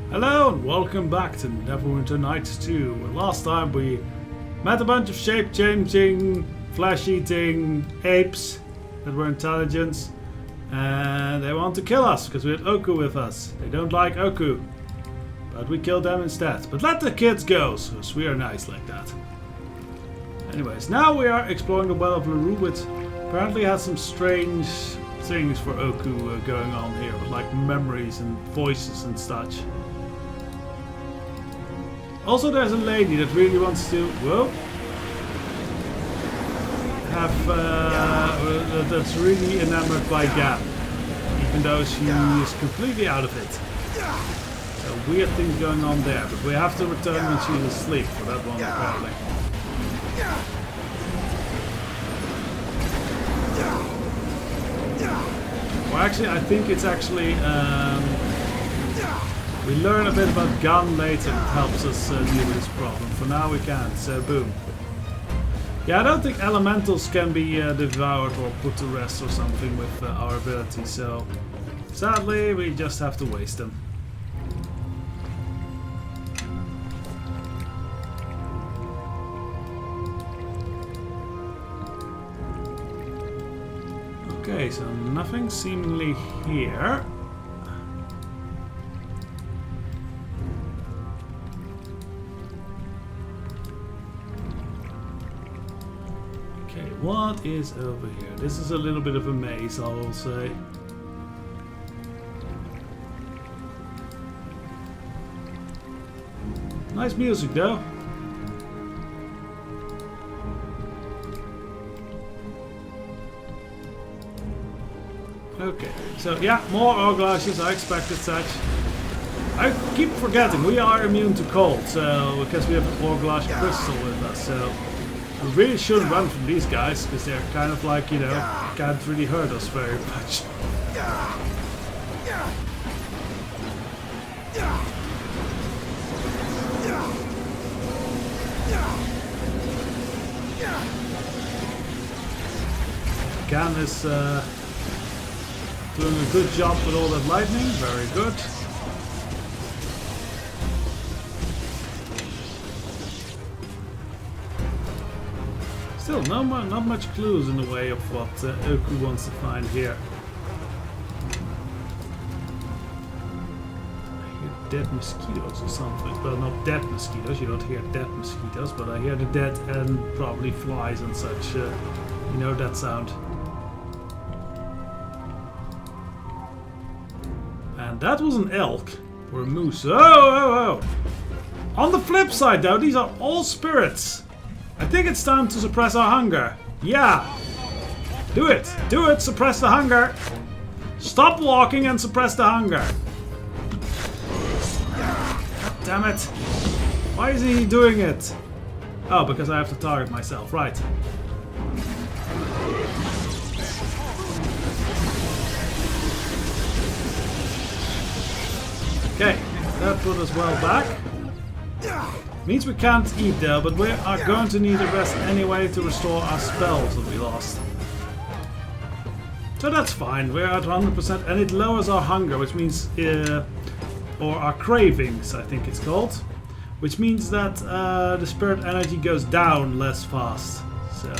Hello and welcome back to Neverwinter Night 2. Last time we met a bunch of shape-changing, flesh-eating apes that were intelligent, and they want to kill us because we had Oku with us. They don't like Oku, but we killed them instead. But let the kids go, because we are nice like that. Anyways, now we are exploring the well of Lurue, which apparently has some strange things for Oku going on here, with like memories and voices and such. Also, there's a lady that really wants to, that's really enamored by Gap, even though she is completely out of it. So weird things going on there, but we have to return when she's asleep for that one apparently. Well, actually, I think it's actually. We learn a bit about gun later that helps us deal with this problem. For now we can't, so boom. Yeah, I don't think elementals can be devoured or put to rest or something with our ability, so sadly we just have to waste them. Okay, so nothing seemingly here. What is over here? This is a little bit of a maze, I will say. Nice music though. Okay, so yeah, more hourglasses, I expected such. I keep forgetting, we are immune to cold, so because we have an hourglass crystal with us, so we really shouldn't run from these guys, because they're kind of like, you know, can't really hurt us very much. Gan is doing a good job with all that lightning, very good. Still, not much clues in the way of what Oku wants to find here. I hear dead mosquitoes or something. Well, not dead mosquitoes, you don't hear dead mosquitoes, but I hear the dead and probably flies and such. You know that sound. And that was an elk or a moose. Oh! On the flip side though, these are all spirits. I think it's time to suppress our hunger. Yeah! Do it! Do it! Suppress the hunger! Stop walking and suppress the hunger! God damn it! Why isn't he doing it? Oh, because I have to target myself. Right. Okay, that put us well back. Means we can't eat though, but we are going to need a rest anyway to restore our spells that we lost. So that's fine, we're at 100% and it lowers our hunger, which means, or our cravings I think it's called, which means that the spirit energy goes down less fast. So,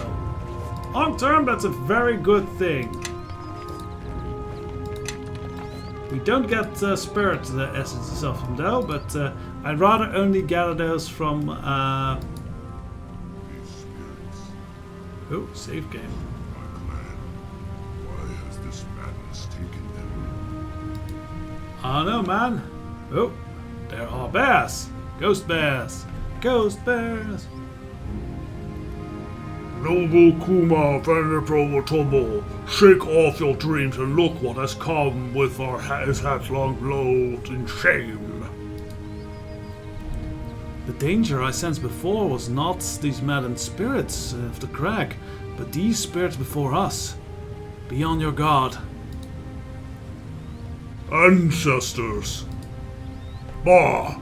long term that's a very good thing. We don't get spirit essences of them though, but I'd rather only gather those from... Oh, save game. My clan, why has this madness taken them? I don't know, man. Oh, there are bears. Ghost bears. Ghost bears. Noble Kuma, venerable Tomo, shake off your dreams and look what has come with our his long load in shame. The danger I sensed before was not these maddened spirits of the crag, but these spirits before us. Be on your guard. Ancestors. Bah,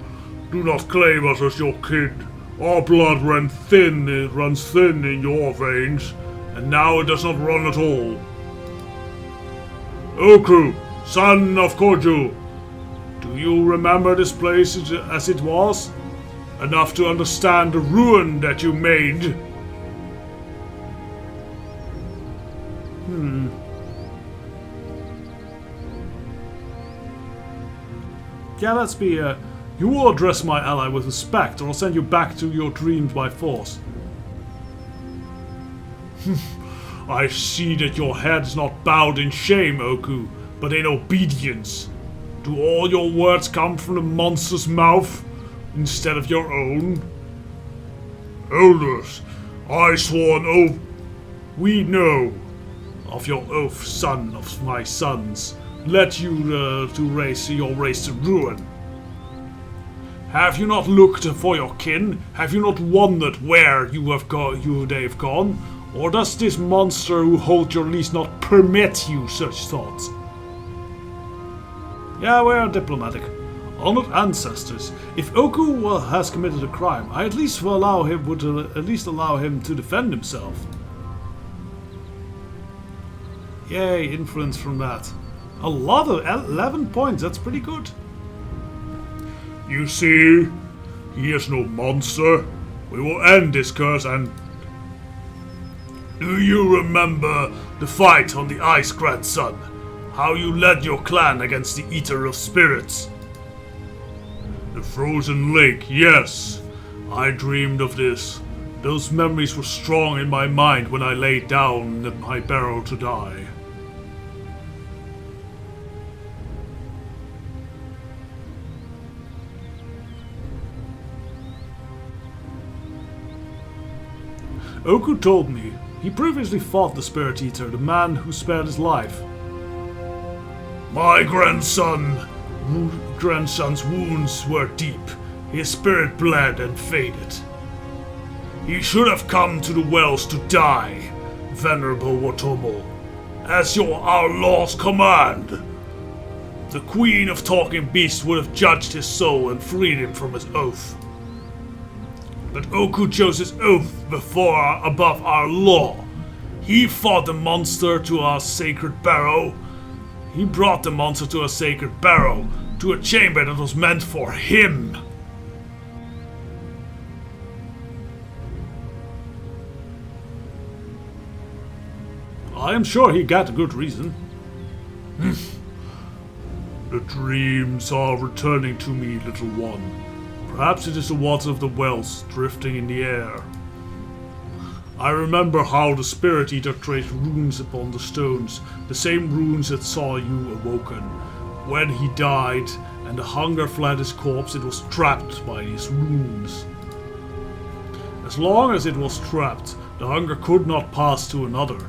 do not claim us as your kin. Our blood runs thin in your veins, and now it does not run at all. Oku, son of Koju, Do you remember this place as it was? Enough to understand the ruin that you made? Yeah, let's be, you will address my ally with respect, or I'll send you back to your dreams by force. I see that your head is not bowed in shame, Oku, but in obedience. Do all your words come from the monster's mouth, instead of your own? Elders, I swore an oath. We know of your oath, son of my sons. Let you to race your race to ruin. Have you not looked for your kin? Have you not wondered where they've gone? Or does this monster who holds your leash not permit you such thoughts? Yeah, we are diplomatic. Honored ancestors. If Oku has committed a crime, I at least will allow him to defend himself. Yay, influence from that. A lot of 11 points, that's pretty good. You see, he is no monster. We will end this curse and... Do you remember the fight on the ice, grandson? How you led your clan against the Eater of Spirits? The frozen lake, yes. I dreamed of this. Those memories were strong in my mind when I laid down in my barrel to die. Oku told me he previously fought the Spirit Eater, the man who spared his life. My grandson's wounds were deep. His spirit bled and faded. He should have come to the wells to die, venerable Watomo, as our laws command. The Queen of Talking Beasts would have judged his soul and freed him from his oath. But Oku chose his oath above our law. He fought the monster to our sacred barrow. He brought the monster to a sacred barrow, to a chamber that was meant for him. I am sure he got a good reason. The dreams are returning to me, little one. Perhaps it is the water of the wells drifting in the air. I remember how the Spirit Eater traced runes upon the stones, the same runes that saw you awoken. When he died and the hunger fled his corpse, it was trapped by these runes. As long as it was trapped, the hunger could not pass to another.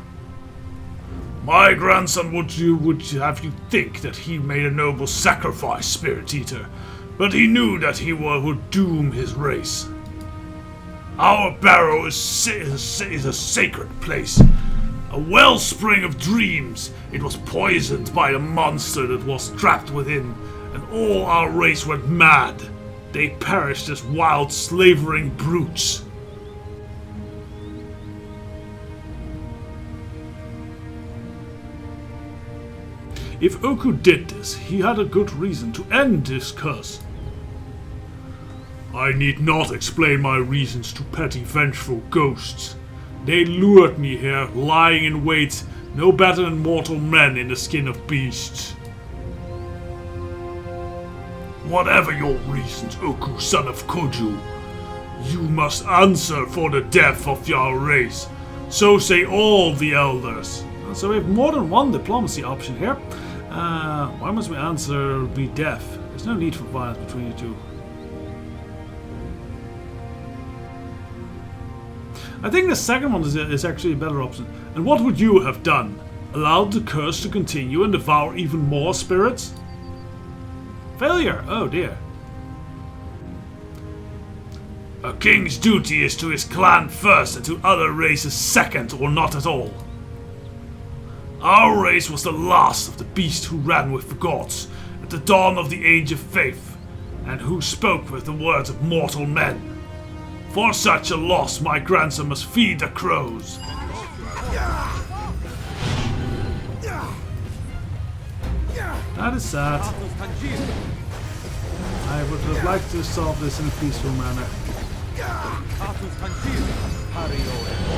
My grandson would have you think that he made a noble sacrifice, Spirit Eater, but he knew that he would doom his race. Our barrow is a sacred place, a wellspring of dreams. It was poisoned by the monster that was trapped within, and all our race went mad. They perished as wild, slavering brutes. If Oku did this, he had a good reason to end this curse. I need not explain my reasons to petty, vengeful ghosts. They lured me here, lying in wait, no better than mortal men in the skin of beasts. Whatever your reasons, Oku, son of Koju, you must answer for the death of your race. So say all the elders. So we have more than one diplomacy option here. Why must we answer be deaf? There's no need for violence between you two. I think the second one is actually a better option. And what would you have done? Allowed the curse to continue and devour even more spirits? Failure! Oh dear. A king's duty is to his clan first and to other races second or not at all. Our race was the last of the beasts who ran with the gods at the dawn of the Age of Faith, and who spoke with the words of mortal men. For such a loss, my grandson must feed the crows. That is sad. would have liked to solve this in a peaceful manner.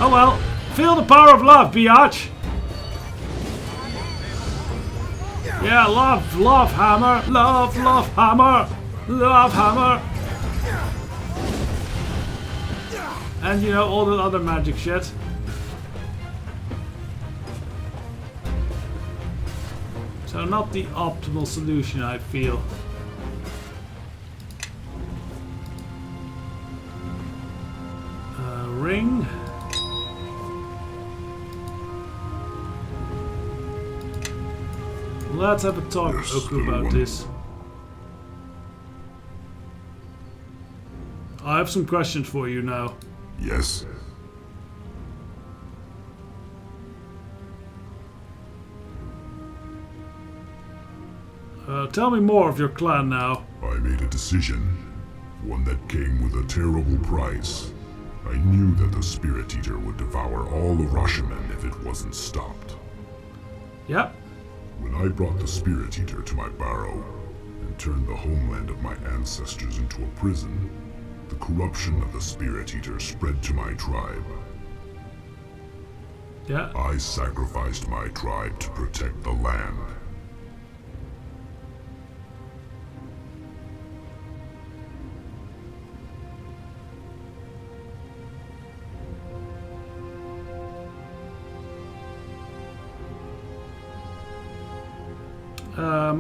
Oh well, feel the power of love, biatch! Yeah, love hammer, love hammer, love hammer! And you know, all the other magic shit. So not the optimal solution, I feel. Ring. Let's have a talk with Oku about this. I have some questions for you now. Yes. Tell me more of your clan now. I made a decision. One that came with a terrible price. I knew that the Spirit Eater would devour all the Rashomon if it wasn't stopped. Yep. When I brought the Spirit Eater to my barrow and turned the homeland of my ancestors into a prison, the corruption of the Spirit Eater spread to my tribe. Yeah. I sacrificed my tribe to protect the land.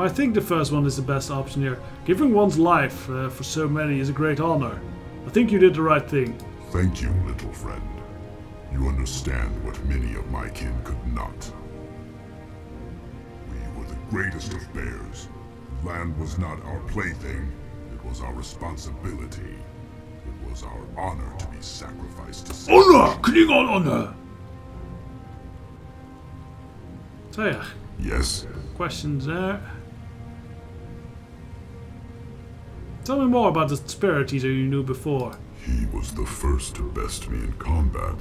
I think the first one is the best option here. Giving one's life for so many is a great honor. I think you did the right thing. Thank you, little friend. You understand what many of my kin could not. We were the greatest of bears. Land was not our plaything. It was our responsibility. It was our honor to be sacrificed to save. Honor! Klingon honor! So yeah, Yes. questions there. Tell me more about the Spirit Eater you knew before. He was the first to best me in combat.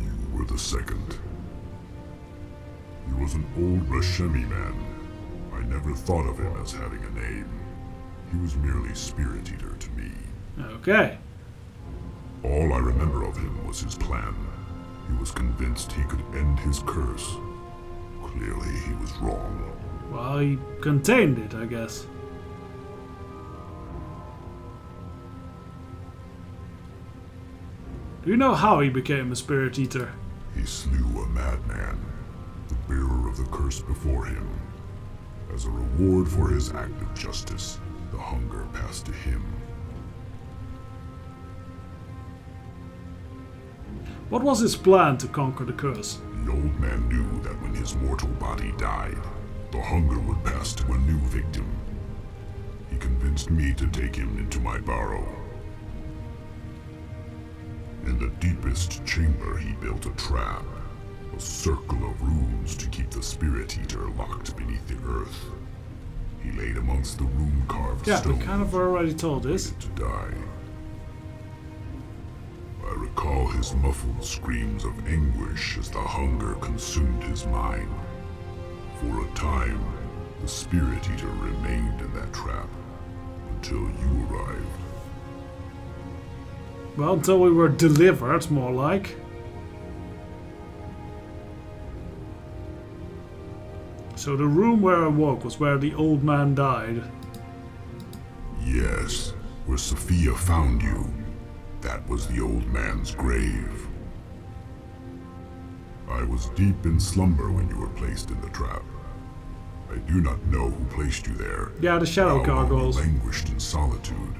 You were the second. He was an old Rashemi man. I never thought of him as having a name. He was merely Spirit Eater to me. Okay. All I remember of him was his plan. He was convinced he could end his curse. Clearly, he was wrong. Well, he contained it, I guess. Do you know how he became a Spirit Eater? He slew a madman, the bearer of the curse before him. As a reward for his act of justice, the hunger passed to him. What was his plan to conquer the curse? The old man knew that when his mortal body died, the hunger would pass to a new victim. He convinced me to take him into my barrow. In the deepest chamber, he built a trap, a circle of rooms to keep the Spirit Eater locked beneath the earth. He laid amongst the room-carved Yeah, stones. we kind of already told this. To die. I recall his muffled screams of anguish as the hunger consumed his mind. For a time, the Spirit Eater remained in that trap until you arrived. Well, until we were delivered, more like. So the room where I woke was where the old man died. Yes, where Sophia found you. That was the old man's grave. I was deep in slumber when you were placed in the trap. I do not know who placed you there. Yeah, the shadow How long you gargoyles. languished in solitude.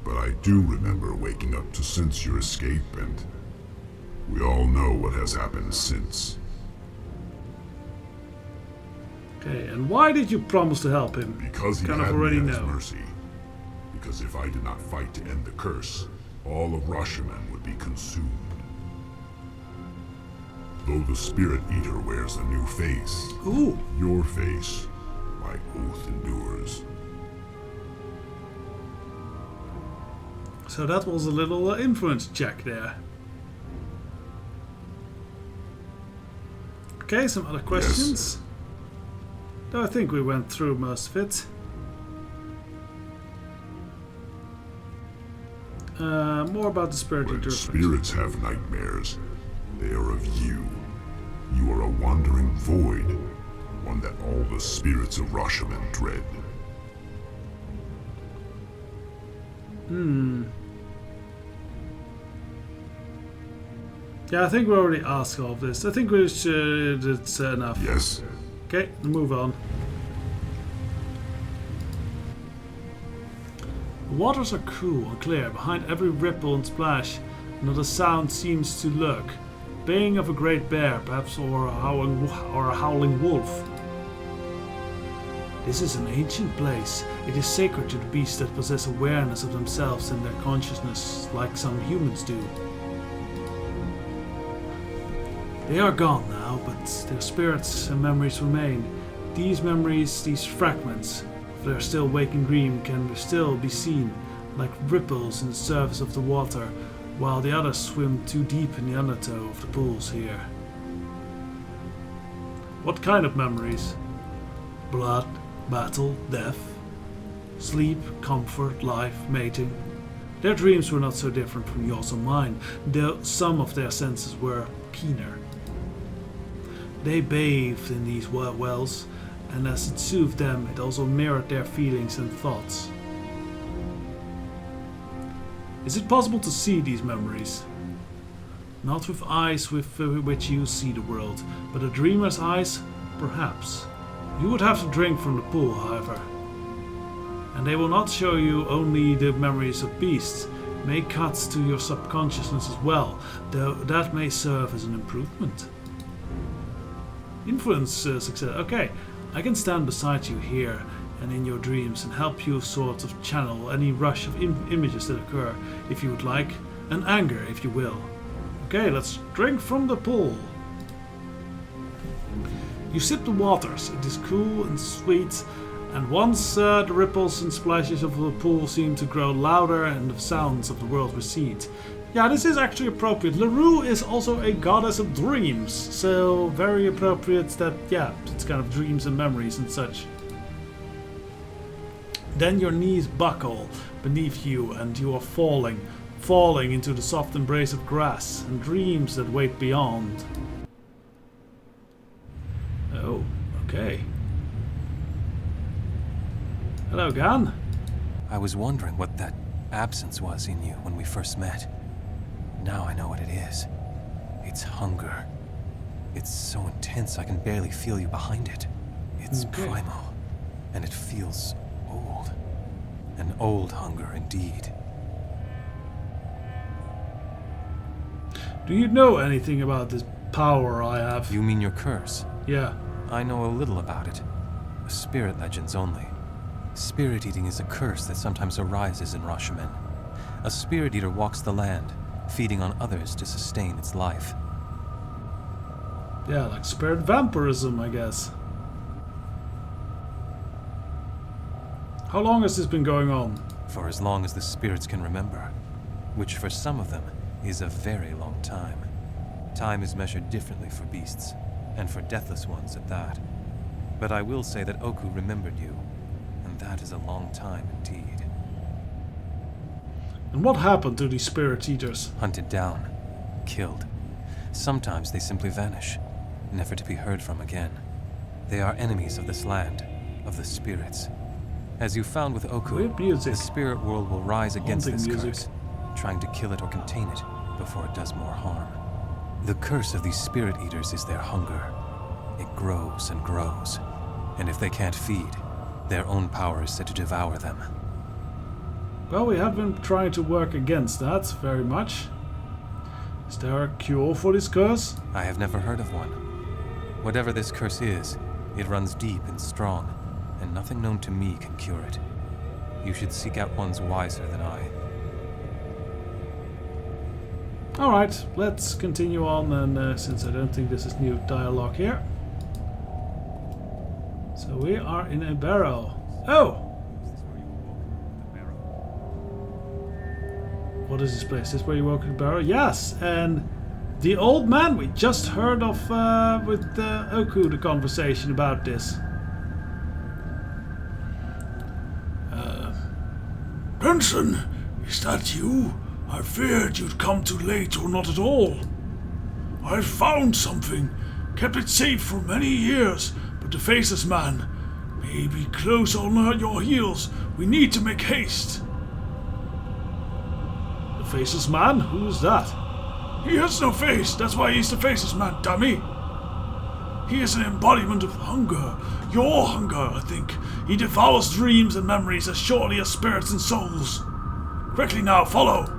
But I do remember waking up to sense your escape, and we all know what has happened since. Okay, and why did you promise to help him? Because he Kind of had already me at his know. mercy. Because if I did not fight to end the curse, all of Rashomon would be consumed. Though the Spirit Eater wears a new face, Ooh, your face, my oath endures. so that was a little influence check there. Okay, some other questions. Though I think we went through most of it. More about the spirit When eater. spirits have nightmares, they are of you. You are a wandering void, one that all the spirits of Rashomon dread. Yeah, I think we already asked all of this. I think we should. It's enough. Yes? Okay, move on. The waters are cool and clear. Behind every ripple and splash, another sound seems to lurk. Baying of a great bear, perhaps, or a howling wolf. This is an ancient place. It is sacred to the beasts that possess awareness of themselves and their consciousness, like some humans do. They are gone now, but their spirits and memories remain. These memories, these fragments of their still waking dream can still be seen, like ripples in the surface of the water, while the others swim too deep in the undertow of the pools here. What kind of memories? Blood, battle, death, sleep, comfort, life, mating. Their dreams were not so different from yours or mine, though some of their senses were keener. They bathed in these wells, and as it soothed them, it also mirrored their feelings and thoughts. Is it possible to see these memories? Not with eyes with which you see the world, but a dreamer's eyes, perhaps. You would have to drink from the pool, however. And they will not show you only the memories of beasts, may cut to your subconsciousness as well, though that may serve as an improvement. Influence success. Okay, I can stand beside you here and in your dreams and help you sort of channel any rush of images that occur, if you would like, and anger, if you will. Okay, let's drink from the pool. You sip the waters. It is cool and sweet, and once the ripples and splashes of the pool seem to grow louder and the sounds of the world recede. Yeah, this is actually appropriate. Lurue is also a goddess of dreams, so very appropriate that, yeah, it's kind of dreams and memories and such. Then your knees buckle beneath you and you are falling into the soft embrace of grass and dreams that wait beyond. Oh, okay. Hello, Gan. I was wondering what that absence was in you when we first met. Now I know what it is. It's hunger. It's so intense I can barely feel you behind it. It's primal, and it feels old. An old hunger indeed. Do you know anything about this power I have? You mean your curse? Yeah. I know a little about it. Spirit legends only. Spirit eating is a curse that sometimes arises in Rashomon. A spirit eater walks the land, feeding on others to sustain its life. Yeah, like spirit vampirism, I guess. How long has this been going on? For as long as the spirits can remember, which for some of them is a very long time. Time is measured differently for beasts, and for deathless ones at that. But I will say that Oku remembered you, and that is a long time indeed. And what happened to these spirit eaters? Hunted down, killed. Sometimes they simply vanish, never to be heard from again. They are enemies of this land, of the spirits. As you found with Oku, Weird music. the spirit world will rise against Haunting this music. curse, trying to kill it or contain it before it does more harm. The curse of these spirit eaters is their hunger. It grows and grows, and if they can't feed, their own power is said to devour them. Well, we have been trying to work against that very much. Is there a cure for this curse? I have never heard of one. Whatever this curse is, it runs deep and strong, and nothing known to me can cure it. You should seek out ones wiser than I. Alright, let's continue on, and since I don't think this is new dialogue here. So we are in a barrow. Oh! What is this place? This where you walk in the barrow? Yes! And the old man we just heard of with Oku, the conversation about this. Denzon, is that you? I feared you'd come too late or not at all. I found something, kept it safe for many years, but the Faceless Man may be close on your heels. We need to make haste. The Faceless Man? Who is that? He has no face, that's why he's the Faceless Man, dummy. He is an embodiment of hunger. Your hunger, I think. He devours dreams and memories as surely as spirits and souls. Quickly now, follow.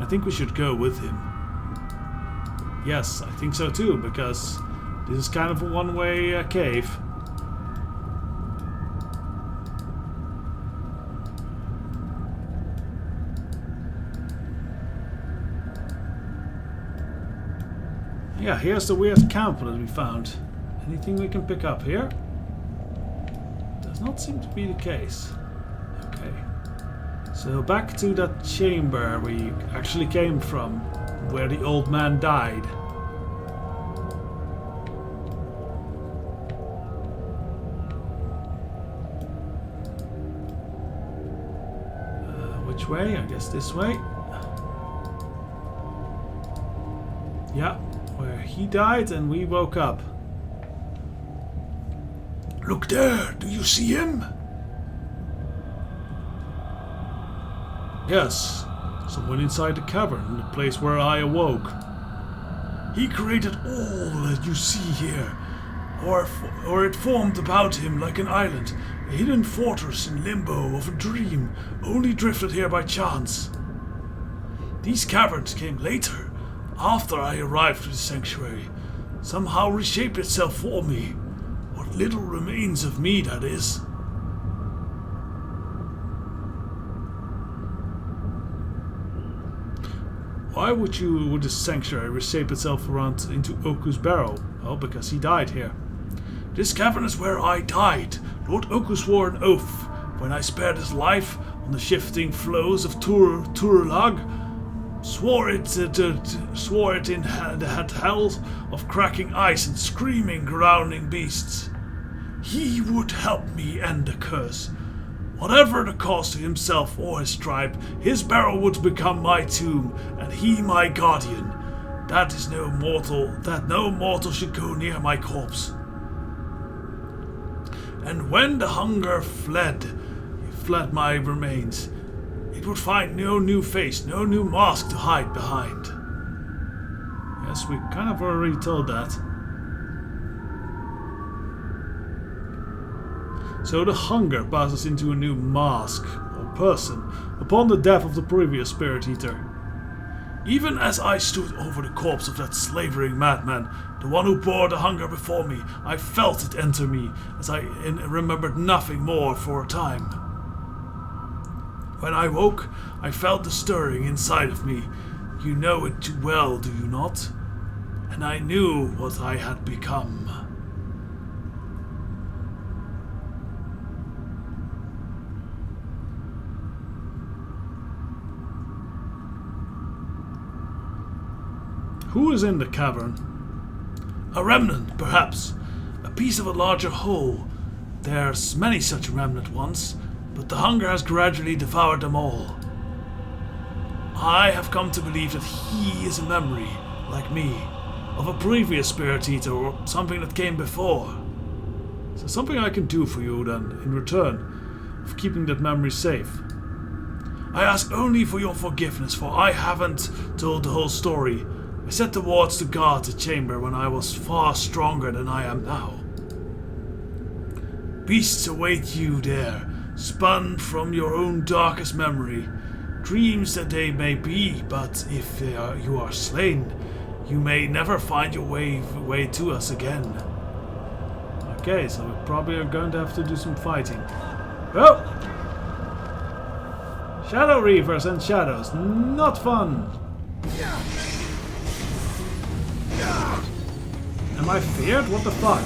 I think we should go with him. Yes, I think so too, because this is kind of a one-way cave. Yeah, here's the weird camp that we found. Anything we can pick up here? Does not seem to be the case. Okay. So back to that chamber we actually came from, where the old man died. Which way? I guess this way. Yeah. Where he died and we woke up. Look there, do you see him? Yes, someone inside the cavern, the place where I awoke. He created all that you see here, or it formed about him like an island, a hidden fortress in limbo of a dream, only drifted here by chance. These caverns came later, after I arrived to the sanctuary, somehow reshaped itself for me. What little remains of me, that is. Why would the sanctuary reshape itself around into Oku's barrow? Well, because he died here. This cavern is where I died. Lord Oku swore an oath when I spared his life on the shifting flows of Turulag. Swore it in the hells of cracking ice and screaming, growling beasts. He would help me end the curse. Whatever the cost to himself or his tribe, his barrow would become my tomb, and he my guardian. That no mortal should go near my corpse. And when the hunger fled my remains, it would find no new face, no new mask to hide behind. Yes, we kind of already told that. So the hunger passes into a new mask, or person, upon the death of the previous Spirit Eater. Even as I stood over the corpse of that slavering madman, the one who bore the hunger before me, I felt it enter me, as I remembered nothing more for a time. When I woke, I felt the stirring inside of me. You know it too well, do you not? And I knew what I had become. Who is in the cavern? A remnant, perhaps. A piece of a larger whole. There's many such remnant ones, but the hunger has gradually devoured them all. I have come to believe that he is a memory, like me, of a previous Spirit Eater or something that came before. So something I can do for you then, in return of keeping that memory safe. I ask only for your forgiveness, for I haven't told the whole story. I set the wards to guard the chamber when I was far stronger than I am now. Beasts await you there, spun from your own darkest memory. Dreams that they may be, but if you are slain, you may never find your way to us again. Okay, so we probably are going to have to do some fighting. Oh! Shadow Reavers and shadows, not fun! Am I feared? What the fuck?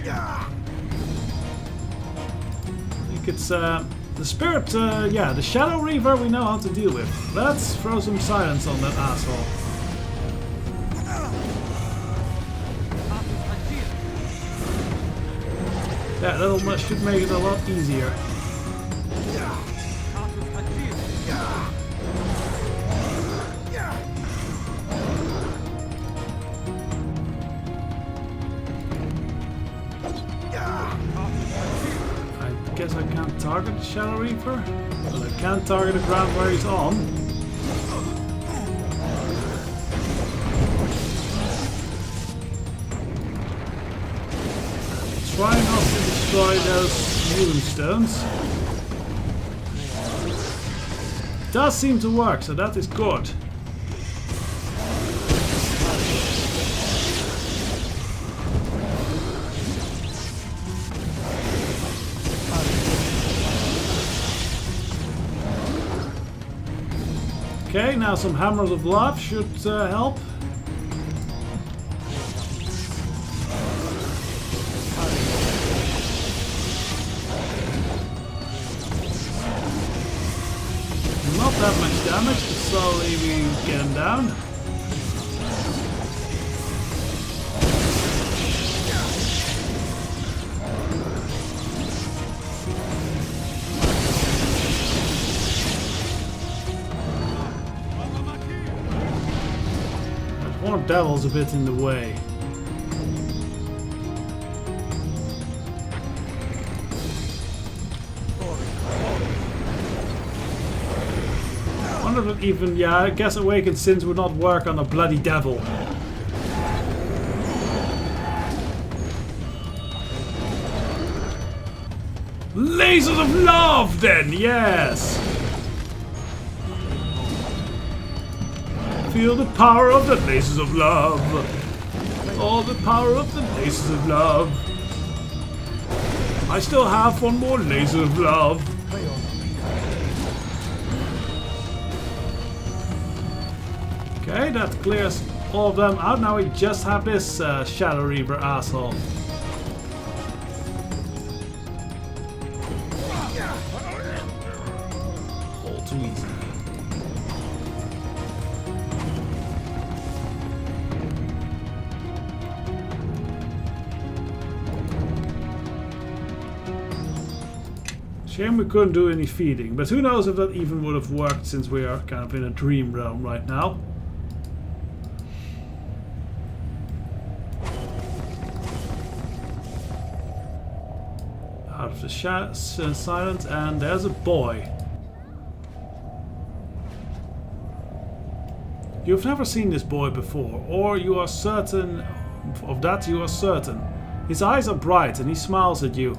I think it's the spirit, yeah, the Shadow Reaver we know how to deal with. Let's throw some silence on that asshole. Yeah, that should make it a lot easier. guess I can't target the Shadow Reaper. But I can target the ground where he's on. Try not to destroy those moonstones. Does seem to work, so that is good. Okay, now some hammers of love should help. Not that much damage, but slowly we get him down. That horned devil's a bit in the way. Even, yeah, I guess Awakened Sins would not work on a bloody devil. Lasers of love, then, yes! Feel the power of the lasers of love. All the power of the lasers of love. I still have one more laser of love. Okay, that clears all of them out. Now we just have this Shadow Reaper asshole. All too easy. Shame we couldn't do any feeding, but who knows if that even would have worked since we are kind of in a dream realm right now. Out of the silence, and there's a boy. You've never seen this boy before, or you are certain of that. You are certain. His eyes are bright and he smiles at you.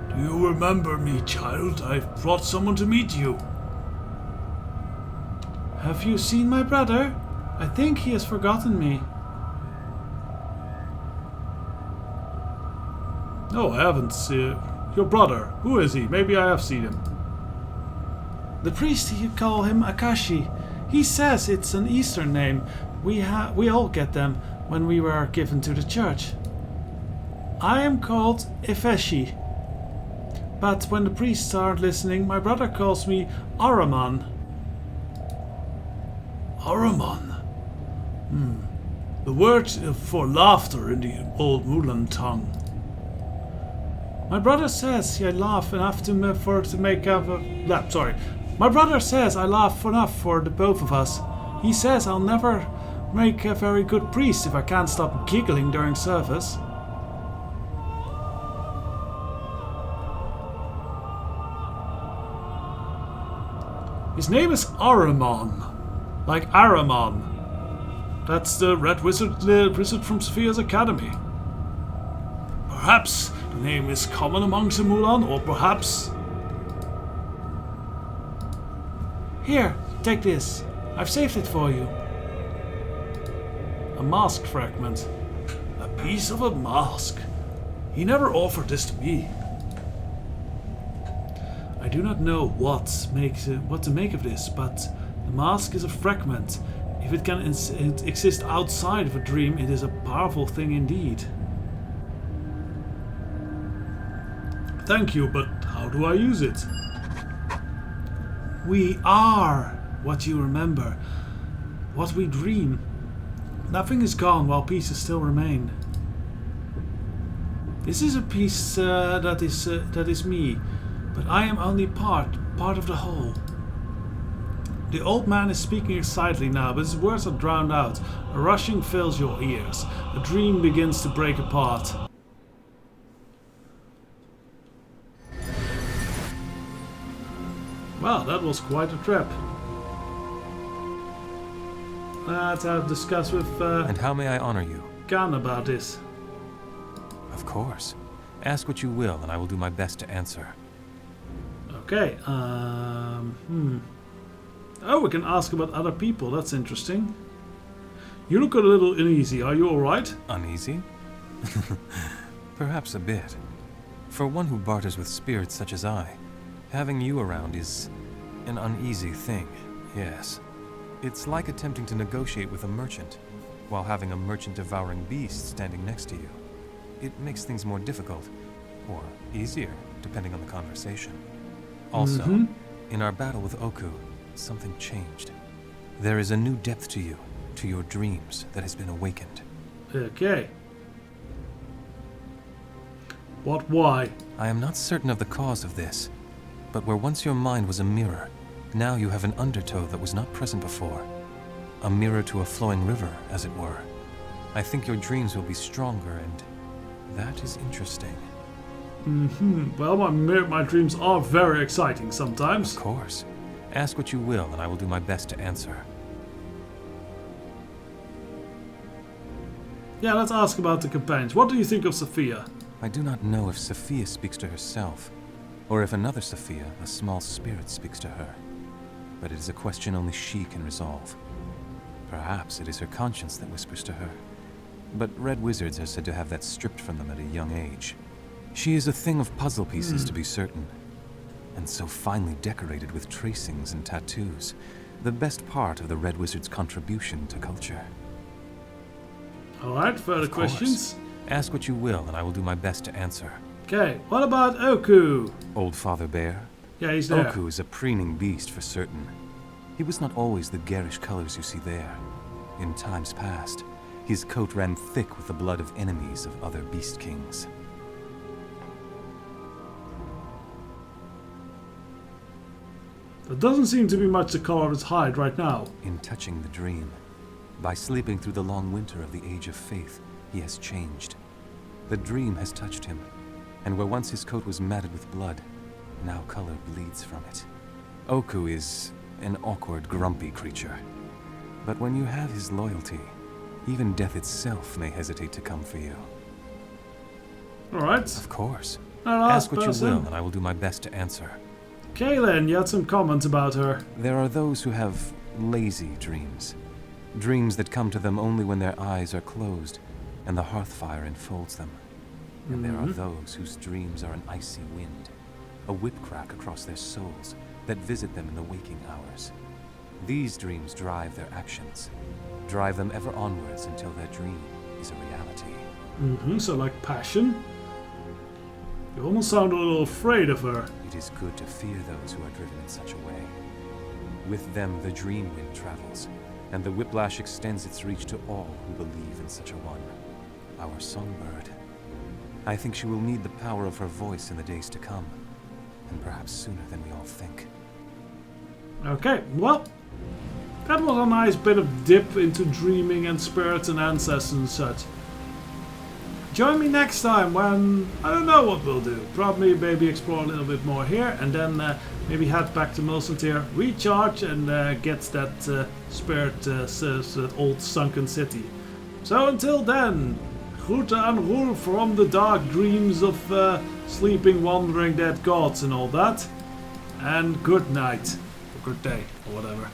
Do you remember me, child? I've brought someone to meet you. Have you seen my brother? I think he has forgotten me. No, I haven't seen your brother. Who is he? Maybe I have seen him. The priest, you call him Akashi. He says it's an Eastern name. We all get them when we were given to the church. I am called Ifeshi. But when the priests aren't listening, my brother calls me Araman. Araman? The word for laughter in the old Mulan tongue. My brother says I laugh enough to make up a... Sorry. My brother says I laugh enough for the both of us. He says I'll never make a very good priest if I can't stop giggling during service. His name is Ahriman. Like Ahriman. That's the red wizard from Sophia's Academy. Perhaps the name is common amongst the Mulan, or perhaps... Here, take this. I've saved it for you. A mask fragment. A piece of a mask. He never offered this to me. I do not know what to make of this, but the mask is a fragment. If it can exist outside of a dream, it is a powerful thing indeed. Thank you, but how do I use it? We are what you remember, what we dream. Nothing is gone while pieces still remain. This is a piece that is me, but I am only part of the whole. The old man is speaking excitedly now, but his words are drowned out. A rushing fills your ears. The dream begins to break apart. Well, that was quite a trip. Let's have a discuss with And how may I honor you? Khan about this. Of course. Ask what you will, and I will do my best to answer. Okay. Oh, we can ask about other people. That's interesting. You look a little uneasy. Are you all right? Uneasy? Perhaps a bit. For one who barters with spirits such as I, having you around is an uneasy thing, yes. It's like attempting to negotiate with a merchant, while having a merchant-devouring beast standing next to you. It makes things more difficult, or easier, depending on the conversation. Also, in our battle with Oku, something changed. There is a new depth to you, to your dreams, that has been awakened. Okay. What, why? I am not certain of the cause of this, but where once your mind was a mirror, now you have an undertow that was not present before. A mirror to a flowing river, as it were. I think your dreams will be stronger, and that is interesting. Well, my dreams are very exciting sometimes. Of course. Ask what you will, and I will do my best to answer. Yeah, let's ask about the companions. What do you think of Sophia? I do not know if Sophia speaks to herself, or if another Sophia, a small spirit, speaks to her. But it is a question only she can resolve. Perhaps it is her conscience that whispers to her. But red wizards are said to have that stripped from them at a young age. She is a thing of puzzle pieces, to be certain, and so finely decorated with tracings and tattoos, the best part of the red wizard's contribution to culture. Alright, further Of course. questions? Ask what you will, and I will do my best to answer. Okay, what about Oku? Old Father Bear? Yeah, he's there. Oku is a preening beast for certain. He was not always the garish colors you see there. In times past, his coat ran thick with the blood of enemies of other beast kings. There doesn't seem to be much the color of his hide right now. In touching the dream, by sleeping through the long winter of the Age of Faith, he has changed. The dream has touched him, and where once his coat was matted with blood, now color bleeds from it. Oku is an awkward, grumpy creature. But when you have his loyalty, even death itself may hesitate to come for you. Alright. Of course. Our last Ask what person. you will, and I will do my best to answer. Kaylin, you had some comments about her. There are those who have lazy dreams. Dreams that come to them only when their eyes are closed and the hearth fire enfolds them. And there are those whose dreams are an icy wind, a whip crack across their souls that visit them in the waking hours. These dreams drive their actions, drive them ever onwards until their dream is a reality. So like passion. You almost sound a little afraid of her. It is good to fear those who are driven in such a way. With them the dream wind travels, and the whiplash extends its reach to all who believe in such a one. Our songbird. I think she will need the power of her voice in the days to come, and perhaps sooner than we all think. Okay, well, that was a nice bit of dip into dreaming and spirits and ancestors and such. Join me next time when, I don't know what we'll do. Probably maybe explore a little bit more here and then maybe head back to Milsontir, recharge and get that spirit, that old sunken city. So until then, groete en roer from the dark dreams of sleeping, wandering dead gods and all that. And good night, or good day, or whatever.